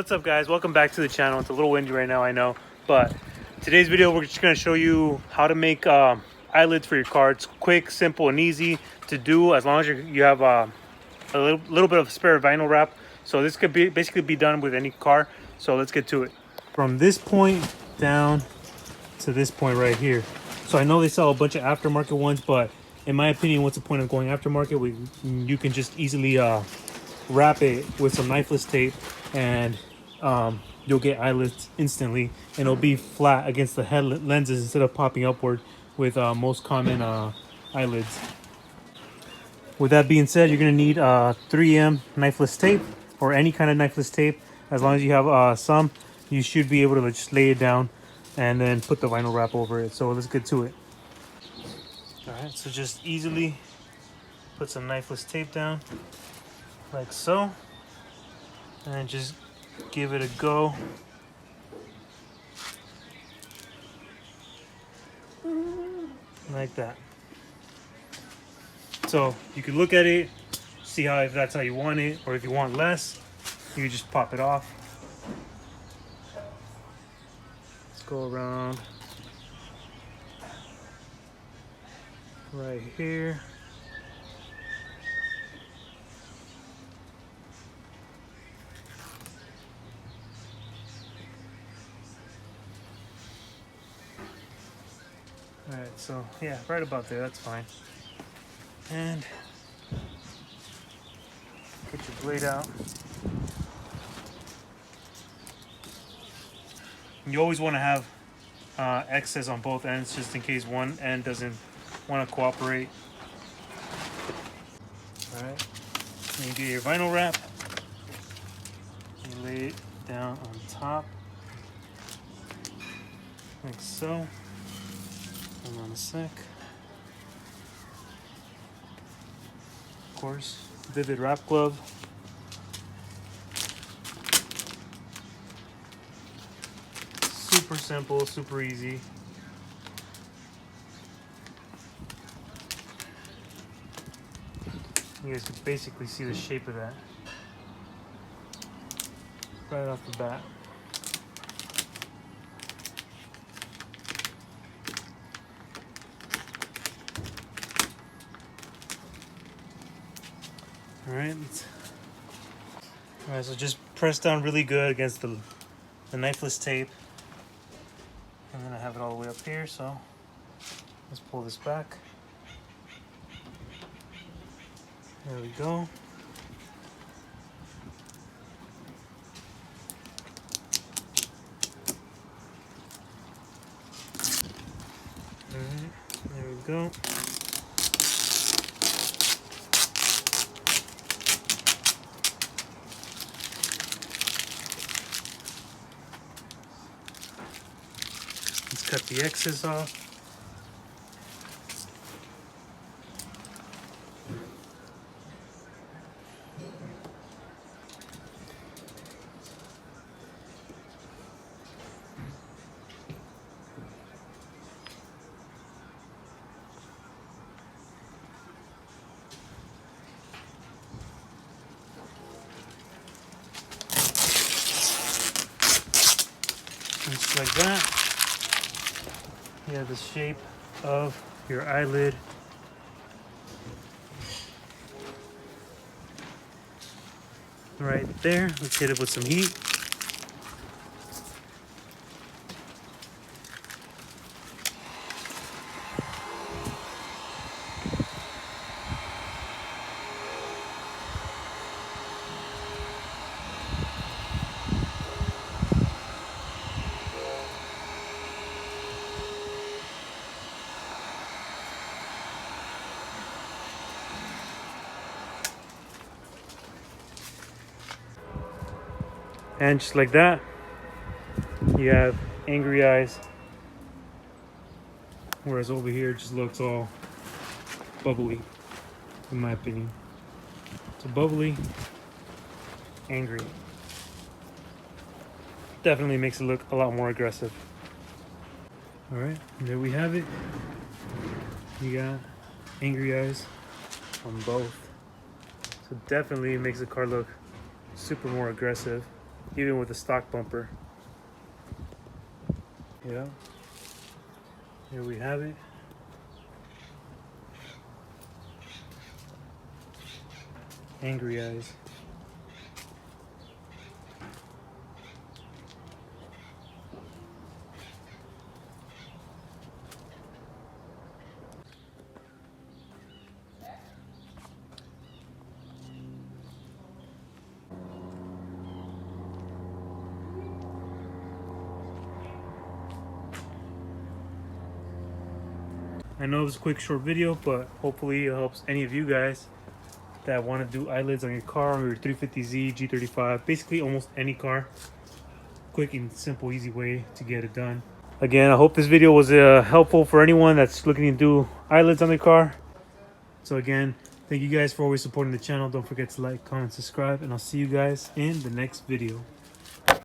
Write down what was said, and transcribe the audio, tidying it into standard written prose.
What's up, guys? Welcome back to the channel. It's a little windy right now, I know, but today's video we're just going to show you how to make eyelids for your car. It's quick, simple, and easy to do as long as you have a little bit of spare vinyl wrap. So this could basically be done with any car. So let's get to it. From this point down to this point right here. So I know they sell a bunch of aftermarket ones, but in my opinion, what's the point of going aftermarket? You can just easily wrap it with some knifeless tape, and you'll get eyelids instantly, and it'll be flat against the head lenses instead of popping upward with most common eyelids. With that being said, you're going to need 3M knifeless tape or any kind of knifeless tape. As long as you have some, you should be able to just lay it down and then put the vinyl wrap over it. So let's get to it. Alright, so just easily put some knifeless tape down like so, and just give it a go. Like that. So you can look at it, see if that's how you want it, or if you want less, you just pop it off. Let's go around right here. All right, so yeah, right about there, that's fine. And get your blade out. You always want to have excess on both ends, just in case one end doesn't want to cooperate. All right, then you get your vinyl wrap. You lay it down on top, like so. Hold on a sec. Of course, vivid wrap glove. Super simple, super easy. You guys can basically see the shape of that right off the bat. All right, so just press down really good against the knifeless tape, and then I have it all the way up here. So let's pull this back. There we go. All right, there we go. Let's cut the excess off. Just like that. You have the shape of your eyelid. Right there. Let's hit it with some heat. And just like that, you have angry eyes. Whereas over here, it just looks all bubbly, in my opinion. So bubbly, angry. Definitely makes it look a lot more aggressive. All right, there we have it. You got angry eyes on both. So definitely makes the car look super more aggressive. even with the stock bumper. Yeah, here we have it. Angry eyes. I know it was a quick short video, but hopefully it helps any of you guys that want to do eyelids on your car or your 350Z, G35, basically almost any car. Quick and simple, easy way to get it done. Again, I hope this video was helpful for anyone that's looking to do eyelids on their car. So again, thank you guys for always supporting the channel. Don't forget to like, comment, subscribe, and I'll see you guys in the next video.